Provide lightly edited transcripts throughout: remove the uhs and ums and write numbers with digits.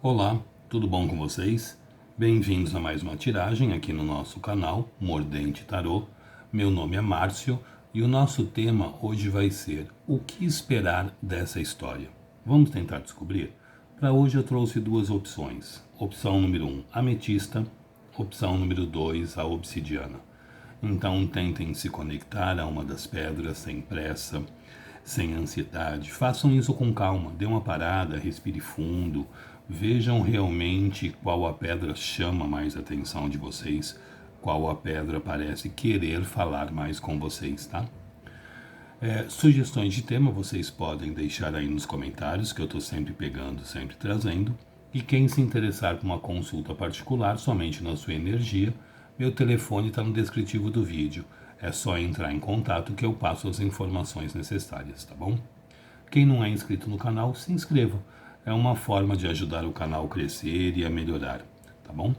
Olá, tudo bom com vocês? Bem-vindos a mais uma tiragem aqui no nosso canal Mordente Tarô. Meu nome é Márcio e o nosso tema hoje vai ser o que esperar dessa história. Vamos tentar descobrir? Para hoje eu trouxe duas opções. Opção número 1, ametista. Opção número 2, a obsidiana. Então tentem se conectar a uma das pedras sem pressa, sem ansiedade. Façam isso com calma, dê uma parada, respire fundo, vejam realmente qual a pedra chama mais a atenção de vocês, qual a pedra parece querer falar mais com vocês, tá? Sugestões de tema vocês podem deixar aí nos comentários, que eu estou sempre pegando, sempre trazendo. E quem se interessar por uma consulta particular, somente na sua energia, meu telefone está no descritivo do vídeo. É só entrar em contato que eu passo as informações necessárias, tá bom? Quem não é inscrito no canal, se inscreva. É uma forma de ajudar o canal a crescer e a melhorar, tá bom?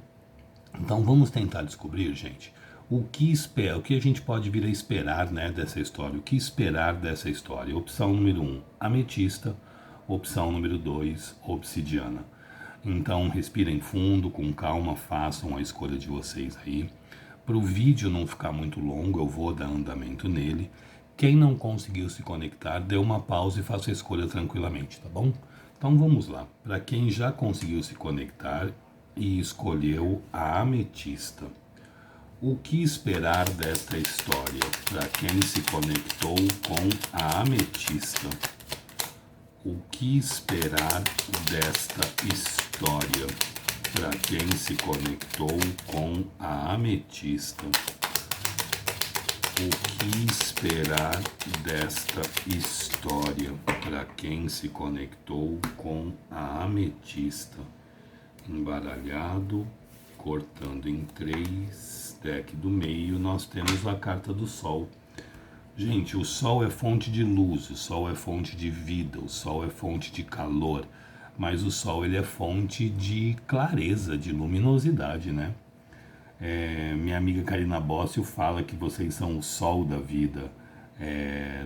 Então vamos tentar descobrir, gente, o que a gente pode vir a esperar, né, dessa história. O que esperar dessa história? Opção número 1, ametista. Opção número 2, obsidiana. Então respirem fundo, com calma, façam a escolha de vocês aí. Para o vídeo não ficar muito longo, eu vou dar andamento nele. Quem não conseguiu se conectar, dê uma pausa e faça a escolha tranquilamente, tá bom? Então vamos lá. Para quem já conseguiu se conectar e escolheu a ametista, o que esperar desta história? Para quem se conectou com a ametista, o que esperar desta história? Para quem se conectou com a ametista, o que esperar desta história? Para quem se conectou com a ametista, embaralhado, cortando em 3, deck do meio, nós temos a carta do Sol. Gente, o Sol é fonte de luz, o Sol é fonte de vida, o Sol é fonte de calor, mas o Sol ele é fonte de clareza, de luminosidade, né? Minha amiga Karina Bóssil fala que vocês são o sol da vida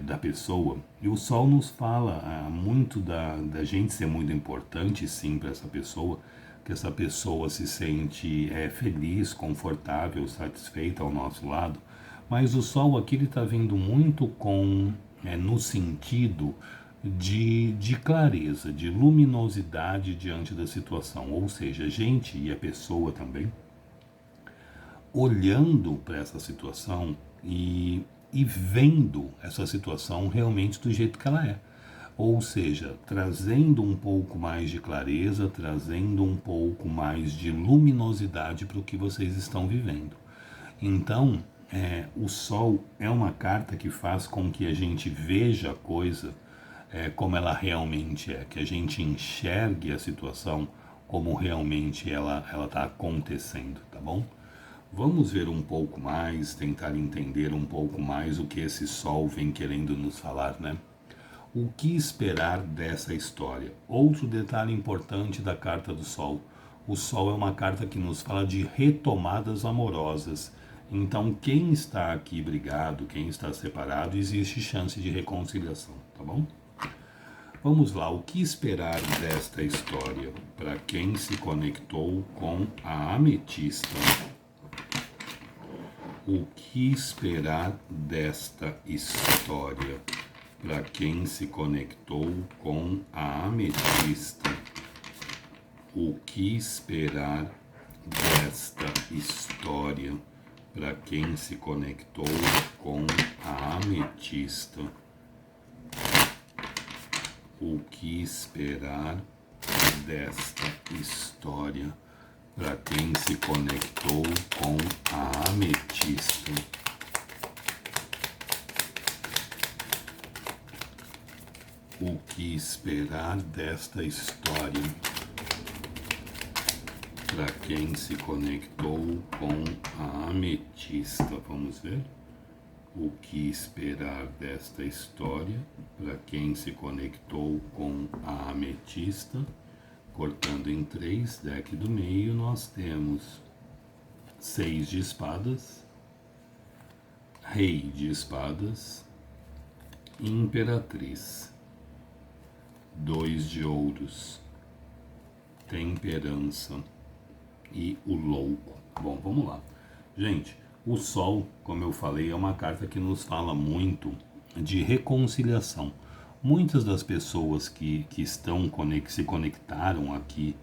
da pessoa. E o sol nos fala muito da gente ser muito importante, sim, para essa pessoa, que essa pessoa se sente feliz, confortável, satisfeita ao nosso lado. Mas o sol aqui ele está vindo muito no sentido de clareza, de luminosidade diante da situação. Ou seja, a gente e a pessoa também olhando para essa situação e vendo essa situação realmente do jeito que ela é. Ou seja, trazendo um pouco mais de clareza, trazendo um pouco mais de luminosidade para o que vocês estão vivendo. Então, o Sol é uma carta que faz com que a gente veja a coisa como ela realmente é, que a gente enxergue a situação como realmente ela está acontecendo, tá bom? Vamos ver um pouco mais, tentar entender um pouco mais o que esse Sol vem querendo nos falar, né? O que esperar dessa história? Outro detalhe importante da carta do Sol. O Sol é uma carta que nos fala de retomadas amorosas. Então, quem está aqui brigado, quem está separado, existe chance de reconciliação, tá bom? Vamos lá, o que esperar desta história? Para quem se conectou com a ametista, o que esperar desta história? Para quem se conectou com a ametista, o que esperar desta história? Para quem se conectou com a ametista, o que esperar desta história? Para quem se conectou com a ametista, o que esperar desta história? Para quem se conectou com a ametista, vamos ver? O que esperar desta história? Para quem se conectou com a ametista, cortando em 3, deck do meio, nós temos 6 de espadas, rei de espadas, imperatriz, 2 de ouros, temperança e o louco. Bom, vamos lá. Gente, o Sol, como eu falei, é uma carta que nos fala muito de reconciliação. Muitas das pessoas que se conectaram aqui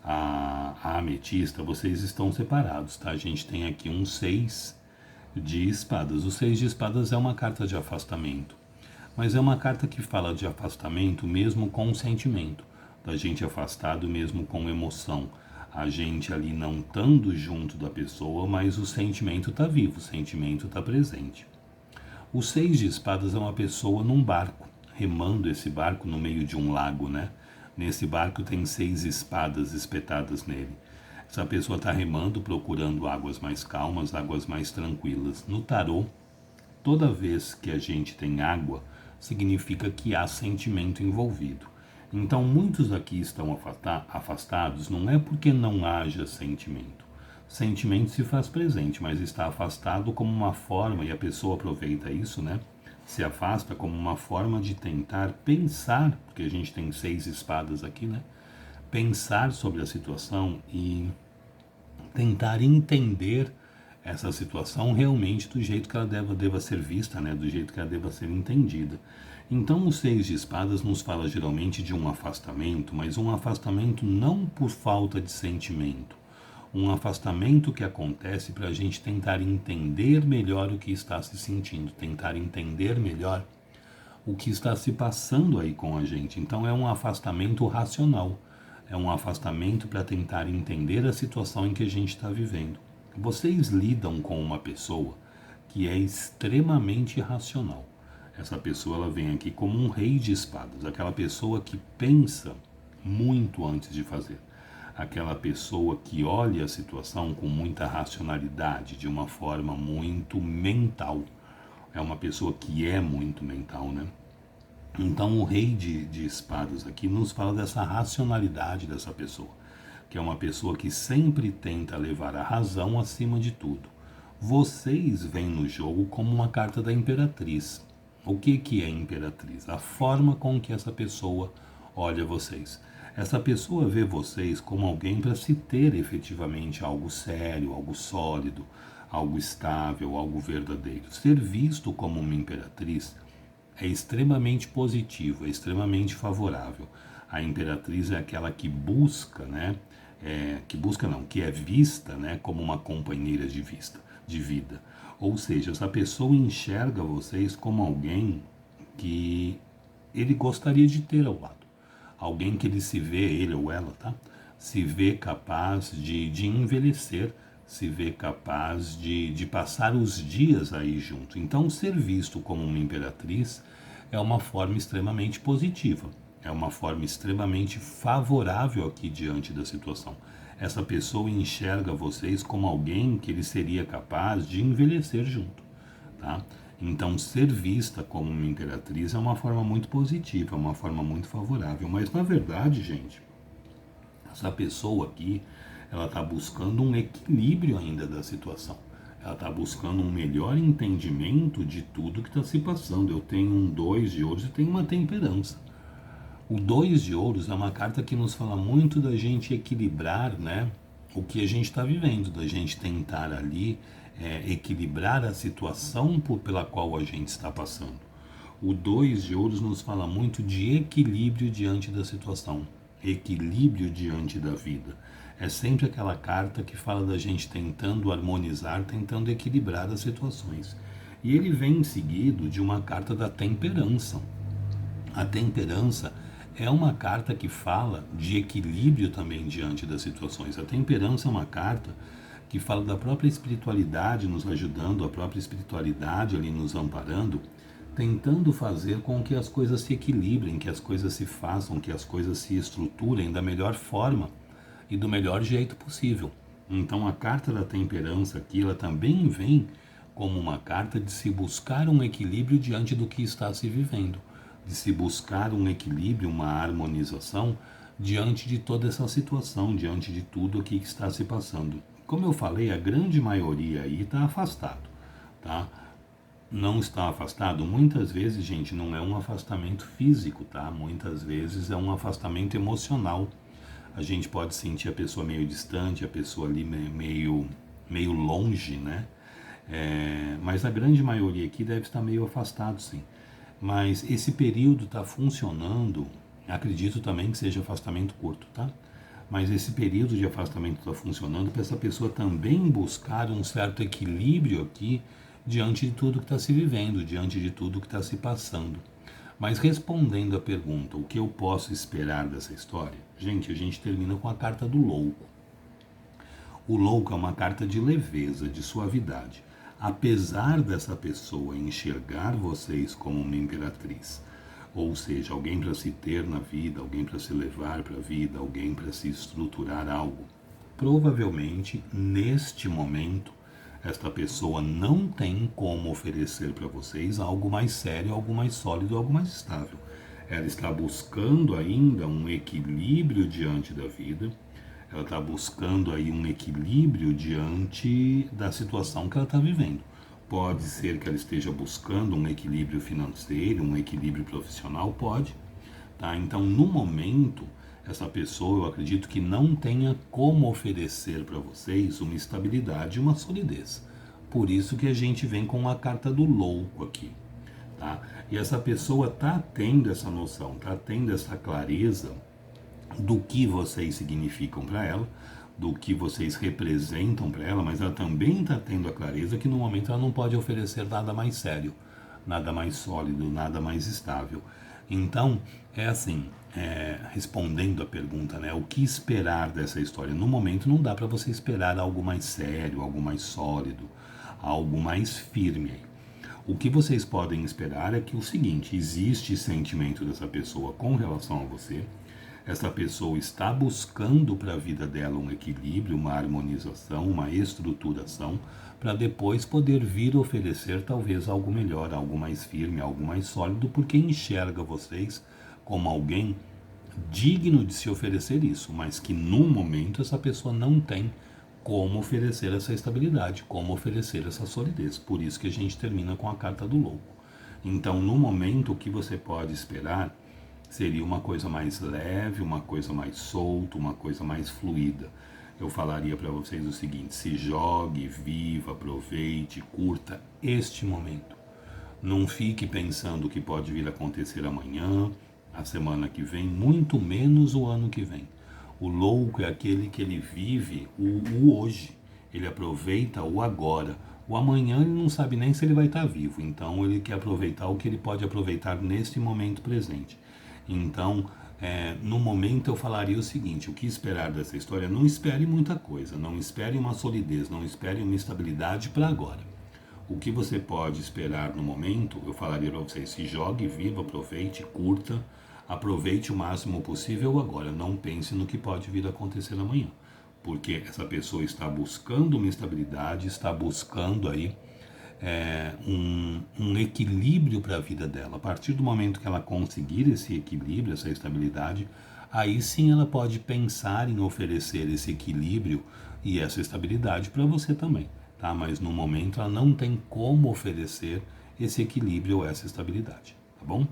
à ametista, vocês estão separados, tá? A gente tem aqui um 6 de espadas. O 6 de espadas é uma carta de afastamento, mas é uma carta que fala de afastamento mesmo com sentimento, da gente afastado mesmo com emoção, a gente ali não estando junto da pessoa, mas o sentimento está vivo, o sentimento está presente. O 6 de espadas é uma pessoa num barco, remando esse barco no meio de um lago, né? Nesse barco tem 6 espadas espetadas nele. Essa pessoa está remando, procurando águas mais calmas, águas mais tranquilas. No tarô, toda vez que a gente tem água, significa que há sentimento envolvido. Então, muitos aqui estão afastados, não é porque não haja sentimento. Sentimento se faz presente, mas está afastado como uma forma, e a pessoa aproveita isso, né? Se afasta como uma forma de tentar pensar, porque a gente tem 6 espadas aqui, né? Pensar sobre a situação e tentar entender essa situação realmente do jeito que ela deva ser vista, né? Do jeito que ela deva ser entendida. Então, o 6 de espadas nos fala geralmente de um afastamento, mas um afastamento não por falta de sentimento. Um afastamento que acontece para a gente tentar entender melhor o que está se sentindo, tentar entender melhor o que está se passando aí com a gente. Então, é um afastamento racional. É um afastamento para tentar entender a situação em que a gente está vivendo. Vocês lidam com uma pessoa que é extremamente racional. Essa pessoa ela vem aqui como um rei de espadas, aquela pessoa que pensa muito antes de fazer. Aquela pessoa que olha a situação com muita racionalidade, de uma forma muito mental. É uma pessoa que é muito mental, né? Então o rei de espadas aqui nos fala dessa racionalidade dessa pessoa, que é uma pessoa que sempre tenta levar a razão acima de tudo. Vocês veem no jogo como uma carta da Imperatriz. O que é Imperatriz? A forma com que essa pessoa olha vocês. Essa pessoa vê vocês como alguém para se ter efetivamente algo sério, algo sólido, algo estável, algo verdadeiro. Ser visto como uma imperatriz é extremamente positivo, é extremamente favorável. A imperatriz é aquela que busca, né? Que é vista, né? Como uma companheira de vida. Ou seja, essa pessoa enxerga vocês como alguém que ele gostaria de ter ao lado. Alguém que ele se vê, ele ou ela, tá? Se vê capaz de envelhecer, se vê capaz de passar os dias aí junto. Então, ser visto como uma imperatriz é uma forma extremamente positiva, é uma forma extremamente favorável aqui diante da situação. Essa pessoa enxerga vocês como alguém que ele seria capaz de envelhecer junto, tá? Então, ser vista como uma imperatriz é uma forma muito positiva, é uma forma muito favorável. Mas, na verdade, gente, essa pessoa aqui, ela está buscando um equilíbrio ainda da situação. Ela está buscando um melhor entendimento de tudo que está se passando. Eu tenho um 2 de ouros e tenho uma temperança. O 2 de ouros é uma carta que nos fala muito da gente equilibrar, né, o que a gente está vivendo, da gente tentar ali equilibrar a situação pela qual a gente está passando. O 2 de ouros nos fala muito de equilíbrio diante da situação, equilíbrio diante da vida. É sempre aquela carta que fala da gente tentando harmonizar, tentando equilibrar as situações. E ele vem seguido de uma carta da temperança. A temperança é uma carta que fala de equilíbrio também diante das situações. A temperança é uma carta que fala da própria espiritualidade nos ajudando, a própria espiritualidade ali nos amparando, tentando fazer com que as coisas se equilibrem, que as coisas se façam, que as coisas se estruturem da melhor forma e do melhor jeito possível. Então a carta da temperança aqui, ela também vem como uma carta de se buscar um equilíbrio diante do que está se vivendo, de se buscar um equilíbrio, uma harmonização diante de toda essa situação, diante de tudo o que está se passando. Como eu falei, a grande maioria aí está afastado, tá? Não está afastado, muitas vezes, gente, não é um afastamento físico, tá? Muitas vezes é um afastamento emocional. a gente pode sentir a pessoa meio distante, a pessoa ali meio longe, né? Mas a grande maioria aqui deve estar meio afastado, sim. Mas esse período está funcionando, acredito também que seja afastamento curto, tá? Mas esse período de afastamento está funcionando para essa pessoa também buscar um certo equilíbrio aqui diante de tudo que está se vivendo, diante de tudo que está se passando. Mas respondendo à pergunta, o que eu posso esperar dessa história? Gente, a gente termina com a carta do louco. O louco é uma carta de leveza, de suavidade. Apesar dessa pessoa enxergar vocês como uma imperatriz, ou seja, alguém para se ter na vida, alguém para se levar para a vida, alguém para se estruturar algo, provavelmente neste momento esta pessoa não tem como oferecer para vocês algo mais sério, algo mais sólido, algo mais estável. Ela está buscando ainda um equilíbrio diante da vida, ela está buscando aí um equilíbrio diante da situação que ela está vivendo. Pode ser que ela esteja buscando um equilíbrio financeiro, um equilíbrio profissional, pode. Tá? Então, no momento, essa pessoa, eu acredito que não tenha como oferecer para vocês uma estabilidade e uma solidez. Por isso que a gente vem com a carta do louco aqui. Tá? E essa pessoa está tendo essa noção, está tendo essa clareza do que vocês significam para ela, do que vocês representam para ela, mas ela também está tendo a clareza que no momento ela não pode oferecer nada mais sério, nada mais sólido, nada mais estável. Então, é assim, respondendo a pergunta, né, o que esperar dessa história? No momento não dá para você esperar algo mais sério, algo mais sólido, algo mais firme. O que vocês podem esperar é que o seguinte, existe sentimento dessa pessoa com relação a você, essa pessoa está buscando para a vida dela um equilíbrio, uma harmonização, uma estruturação, para depois poder vir oferecer talvez algo melhor, algo mais firme, algo mais sólido, porque enxerga vocês como alguém digno de se oferecer isso, mas que no momento essa pessoa não tem como oferecer essa estabilidade, como oferecer essa solidez. Por isso que a gente termina com a carta do louco. Então, no momento, o que você pode esperar seria uma coisa mais leve, uma coisa mais solta, uma coisa mais fluida. Eu falaria para vocês o seguinte: se jogue, viva, aproveite, curta este momento. Não fique pensando o que pode vir a acontecer amanhã, a semana que vem, muito menos o ano que vem. O louco é aquele que ele vive o hoje, ele aproveita o agora. O amanhã ele não sabe nem se ele vai estar vivo, então ele quer aproveitar o que ele pode aproveitar neste momento presente. Então, no momento eu falaria o seguinte: o que esperar dessa história? Não espere muita coisa, não espere uma solidez, não espere uma estabilidade para agora. O que você pode esperar no momento, eu falaria para vocês: se jogue, viva, aproveite, curta, aproveite o máximo possível agora. Não pense no que pode vir a acontecer amanhã, porque essa pessoa está buscando uma estabilidade, está buscando aí um equilíbrio para a vida dela. A partir do momento que ela conseguir esse equilíbrio, essa estabilidade, aí sim ela pode pensar em oferecer esse equilíbrio e essa estabilidade para você também, tá? Mas no momento ela não tem como oferecer esse equilíbrio ou essa estabilidade, tá bom?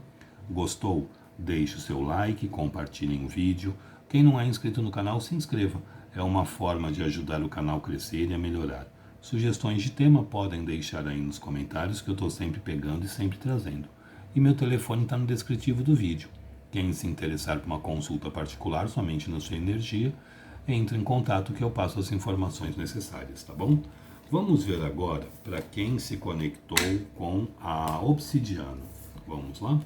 Gostou? Deixe o seu like, compartilhem o vídeo. Quem não é inscrito no canal, se inscreva. É uma forma de ajudar o canal a crescer e a melhorar. Sugestões de tema podem deixar aí nos comentários, que eu estou sempre pegando e sempre trazendo. E meu telefone está no descritivo do vídeo. Quem se interessar por uma consulta particular somente na sua energia, entre em contato que eu passo as informações necessárias, tá bom? Vamos ver agora para quem se conectou com a obsidiana. Vamos lá?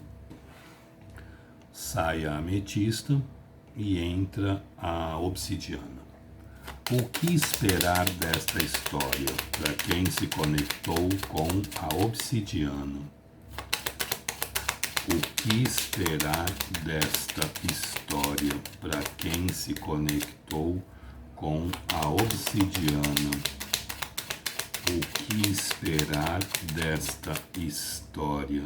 Sai a ametista e entra a obsidiana. O que esperar desta história para quem se conectou com a obsidiana? O que esperar desta história para quem se conectou com a obsidiana? O que esperar desta história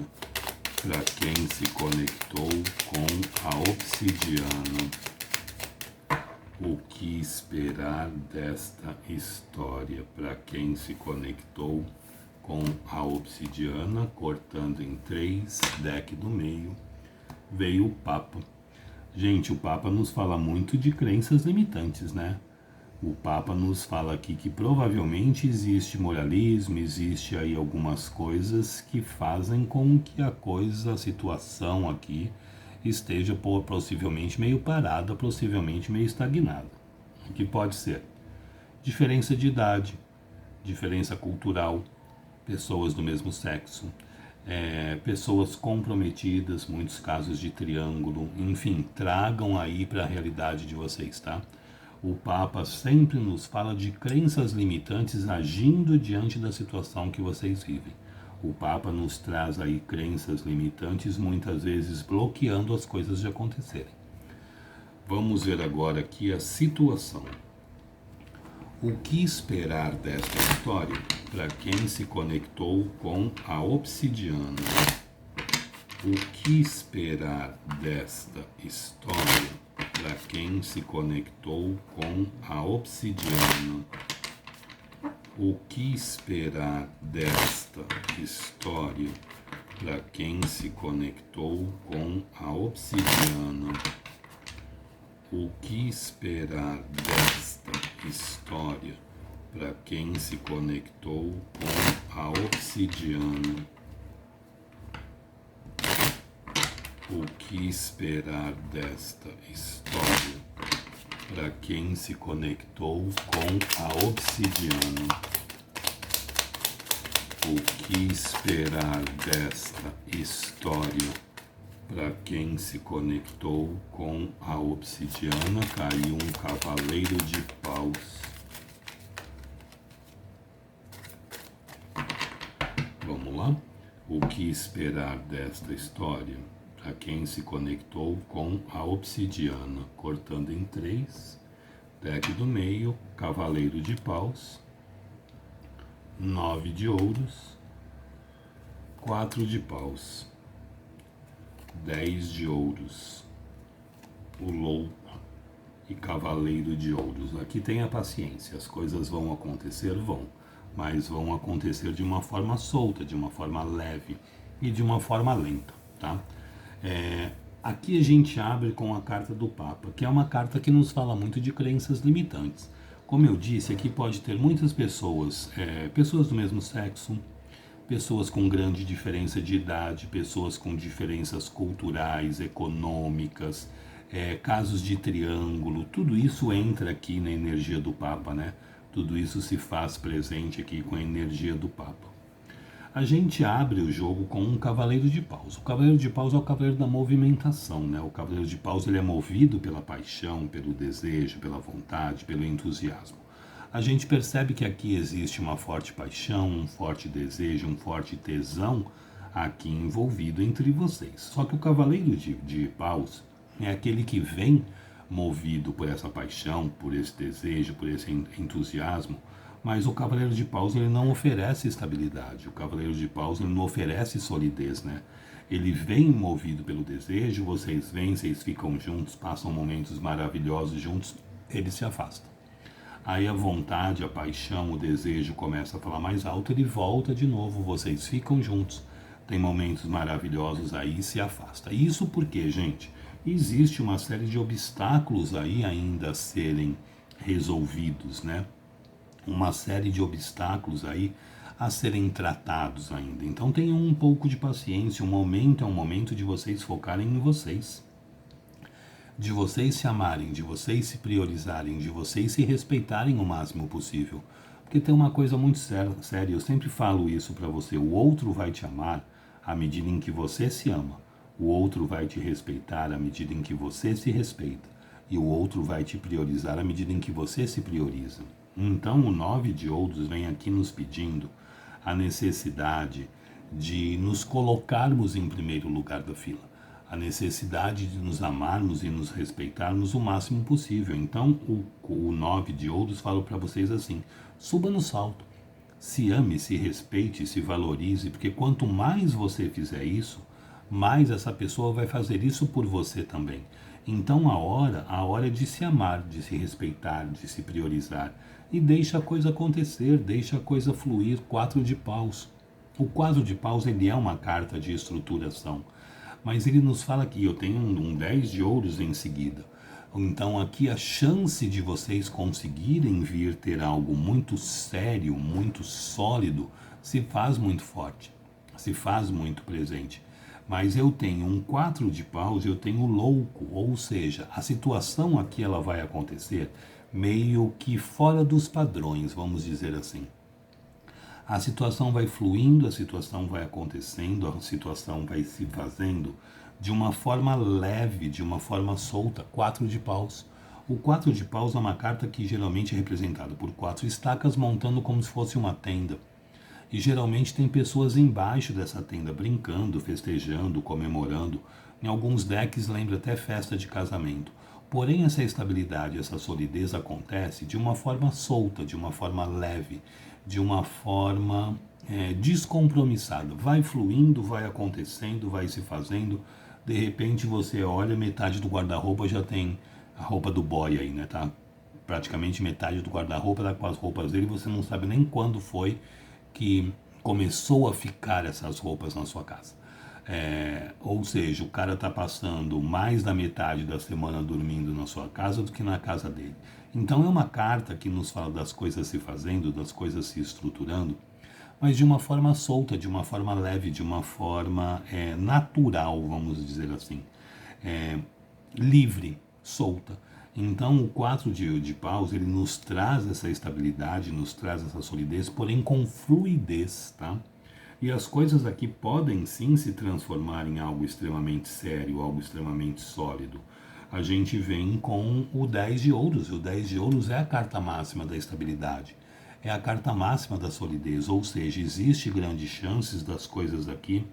para quem se conectou com a obsidiana? O que esperar desta história para quem se conectou com a obsidiana? Cortando em 3, deck do meio, veio o Papa. Gente, o Papa nos fala muito de crenças limitantes, né? O Papa nos fala aqui que provavelmente existe moralismo, existe aí algumas coisas que fazem com que a situação aqui esteja possivelmente meio parada, possivelmente meio estagnada. O que pode ser? Diferença de idade, diferença cultural, pessoas do mesmo sexo, pessoas comprometidas, muitos casos de triângulo, enfim, tragam aí para a realidade de vocês, tá? O Papa sempre nos fala de crenças limitantes agindo diante da situação que vocês vivem. O Papa nos traz aí crenças limitantes, muitas vezes bloqueando as coisas de acontecerem. Vamos ver agora aqui a situação. O que esperar desta história para quem se conectou com a obsidiana? O que esperar desta história para quem se conectou com a obsidiana? O que esperar desta história para quem se conectou com a obsidiana? O que esperar desta história para quem se conectou com a obsidiana? O que esperar desta história para quem se conectou com a obsidiana? O que esperar desta história para quem se conectou com a obsidiana? Caiu um cavaleiro de paus. Vamos lá? O que esperar desta história para quem se conectou com a obsidiana? Cortando em 3, deck do meio, cavaleiro de paus, 9 de ouros, 4 de paus, 10 de ouros, o louco e cavaleiro de ouros. Aqui tenha paciência, as coisas vão acontecer, mas vão acontecer de uma forma solta, de uma forma leve e de uma forma lenta, tá? Aqui a gente abre com a carta do Papa, que é uma carta que nos fala muito de crenças limitantes. Como eu disse, aqui pode ter muitas pessoas, pessoas do mesmo sexo, pessoas com grande diferença de idade, pessoas com diferenças culturais, econômicas, casos de triângulo, tudo isso entra aqui na energia do Papa, né? Tudo isso se faz presente aqui com a energia do Papa. A gente abre o jogo com um cavaleiro de paus. O cavaleiro de paus é o cavaleiro da movimentação, né? O cavaleiro de paus ele é movido pela paixão, pelo desejo, pela vontade, pelo entusiasmo. A gente percebe que aqui existe uma forte paixão, um forte desejo, um forte tesão aqui envolvido entre vocês. Só que o cavaleiro de paus é aquele que vem movido por essa paixão, por esse desejo, por esse entusiasmo, mas o cavaleiro de paus ele não oferece estabilidade, o cavaleiro de paus ele não oferece solidez, né? Ele vem movido pelo desejo, vocês vêm, vocês ficam juntos, passam momentos maravilhosos juntos, ele se afasta. Aí a vontade, a paixão, o desejo começa a falar mais alto, ele volta de novo, vocês ficam juntos, tem momentos maravilhosos, aí se afasta. Isso porque, gente, existe uma série de obstáculos aí ainda a serem resolvidos, né? Uma série de obstáculos aí a serem tratados ainda. Então tenham um pouco de paciência, um momento é um momento de vocês focarem em vocês, de vocês se amarem, de vocês se priorizarem, de vocês se respeitarem o máximo possível. Porque tem uma coisa muito séria, eu sempre falo isso para você, o outro vai te amar à medida em que você se ama, o outro vai te respeitar à medida em que você se respeita, e o outro vai te priorizar à medida em que você se prioriza. Então o 9 de ouros vem aqui nos pedindo a necessidade de nos colocarmos em primeiro lugar da fila, a necessidade de nos amarmos e nos respeitarmos o máximo possível. Então o 9 de ouros fala para vocês assim, suba no salto, se ame, se respeite, se valorize, porque quanto mais você fizer isso, mais essa pessoa vai fazer isso por você também. Então a hora é de se amar, de se respeitar, de se priorizar. E deixa a coisa acontecer, deixa a coisa fluir. 4 de paus. O 4 de paus ele é uma carta de estruturação, Mas ele nos fala que eu tenho um 10 de ouros em seguida. Então aqui a chance de vocês conseguirem vir ter algo muito sério, muito sólido, se faz muito forte, se faz muito presente. Mas eu tenho um 4 de paus, eu tenho o louco, ou seja, a situação aqui ela vai acontecer meio que fora dos padrões, vamos dizer assim. A situação vai fluindo, a situação vai acontecendo, a situação vai se fazendo de uma forma leve, de uma forma solta. 4 de paus. O 4 de paus é uma carta que geralmente é representada por 4 estacas montando como se fosse uma tenda. E geralmente tem pessoas embaixo dessa tenda brincando, festejando, comemorando. Em alguns decks lembra até festa de casamento. Porém, essa estabilidade, essa solidez acontece de uma forma solta, de uma forma leve, de uma forma descompromissada. Vai fluindo, vai acontecendo, vai se fazendo. De repente você olha, metade do guarda-roupa já tem a roupa do boy aí, né? Tá praticamente metade do guarda-roupa tá com as roupas dele, você não sabe nem quando foi que começou a ficar essas roupas na sua casa. Ou seja, o cara está passando mais da metade da semana dormindo na sua casa do que na casa dele. Então é uma carta que nos fala das coisas se fazendo, das coisas se estruturando, mas de uma forma solta, de uma forma leve, de uma forma natural, vamos dizer assim, livre, solta. Então o 4 de paus, ele nos traz essa estabilidade, nos traz essa solidez, porém com fluidez, tá? E as coisas aqui podem sim se transformar em algo extremamente sério, algo extremamente sólido. A gente vem com o 10 de ouros, e o 10 de ouros é a carta máxima da estabilidade, é a carta máxima da solidez, ou seja, existe grandes chances das coisas aqui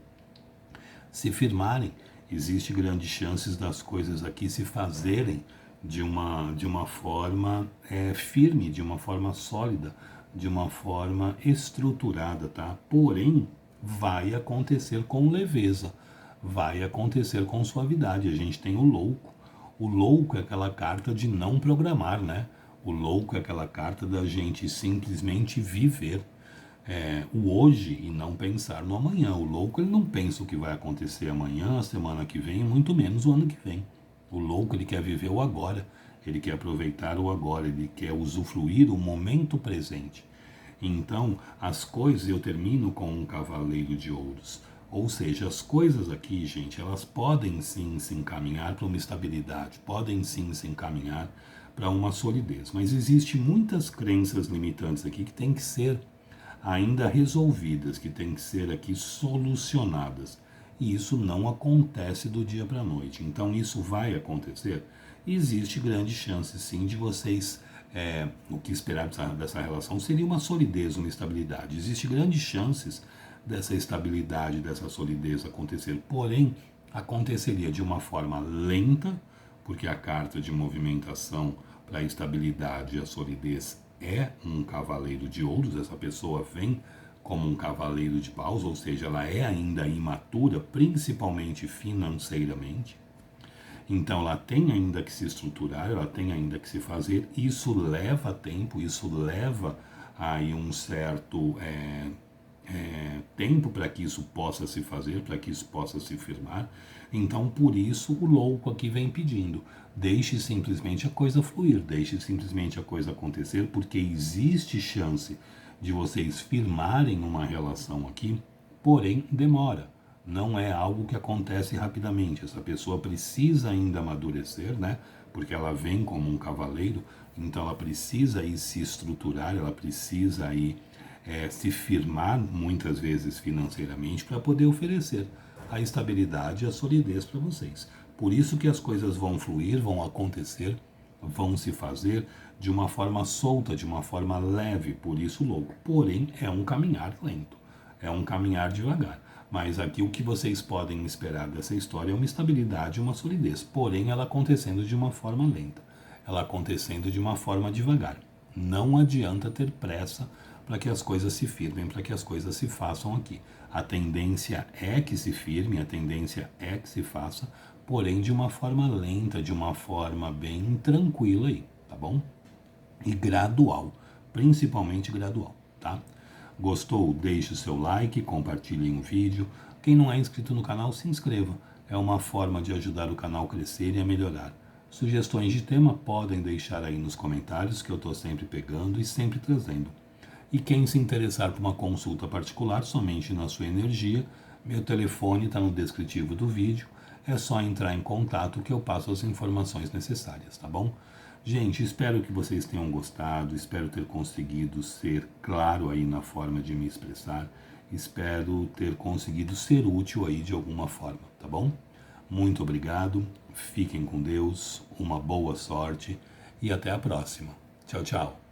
se firmarem, existe grandes chances das coisas aqui se fazerem de uma forma firme, de uma forma sólida, de uma forma estruturada, tá? Porém, vai acontecer com leveza, vai acontecer com suavidade. A gente tem o louco. O louco é aquela carta de não programar, né? O louco é aquela carta da gente simplesmente viver o hoje e não pensar no amanhã. O louco, ele não pensa o que vai acontecer amanhã, a semana que vem, muito menos o ano que vem. O louco, ele quer viver o agora, ele quer aproveitar o agora, ele quer usufruir o momento presente. Então, as coisas, eu termino com um cavaleiro de ouros. Ou seja, as coisas aqui, gente, elas podem sim se encaminhar para uma estabilidade, podem sim se encaminhar para uma solidez. Mas existem muitas crenças limitantes aqui que têm que ser ainda resolvidas, que têm que ser aqui solucionadas. E isso não acontece do dia para a noite. Então isso vai acontecer. Existe grande chance sim de vocês, o que esperar dessa relação seria uma solidez, uma estabilidade. Existe grandes chances dessa estabilidade, dessa solidez acontecer. Porém, aconteceria de uma forma lenta, porque a carta de movimentação para a estabilidade e a solidez é um cavaleiro de ouros. Essa pessoa vem como um cavaleiro de paus, ou seja, ela é ainda imatura, principalmente financeiramente. Então ela tem ainda que se estruturar, ela tem ainda que se fazer. Isso leva tempo, isso leva aí um certo tempo para que isso possa se fazer, para que isso possa se firmar. Então, por isso, o louco aqui vem pedindo: deixe simplesmente a coisa fluir, deixe simplesmente a coisa acontecer, porque existe chance de vocês firmarem uma relação aqui, porém demora. Não é algo que acontece rapidamente. Essa pessoa precisa ainda amadurecer, né? Porque ela vem como um cavaleiro, então ela precisa aí se estruturar, ela precisa aí se firmar muitas vezes financeiramente para poder oferecer a estabilidade e a solidez para vocês. Por isso que as coisas vão fluir, vão acontecer, vão se fazer de uma forma solta, de uma forma leve, por isso louco. Porém, é um caminhar lento, é um caminhar devagar. Mas aqui o que vocês podem esperar dessa história é uma estabilidade e uma solidez, porém ela acontecendo de uma forma lenta, ela acontecendo de uma forma devagar. Não adianta ter pressa para que as coisas se firmem, para que as coisas se façam aqui. A tendência é que se firme, a tendência é que se faça, porém de uma forma lenta, de uma forma bem tranquila aí, tá bom? E gradual, principalmente gradual, tá? Gostou? Deixe o seu like, compartilhe o vídeo. Quem não é inscrito no canal, se inscreva. é uma forma de ajudar o canal a crescer e a melhorar. Sugestões de tema podem deixar aí nos comentários, que eu estou sempre pegando e sempre trazendo. E quem se interessar por uma consulta particular somente na sua energia, meu telefone está no descritivo do vídeo, é só entrar em contato que eu passo as informações necessárias, tá bom? Gente, espero que vocês tenham gostado, espero ter conseguido ser claro aí na forma de me expressar, espero ter conseguido ser útil aí de alguma forma, tá bom? Muito obrigado, fiquem com Deus, uma boa sorte e até a próxima. Tchau, tchau.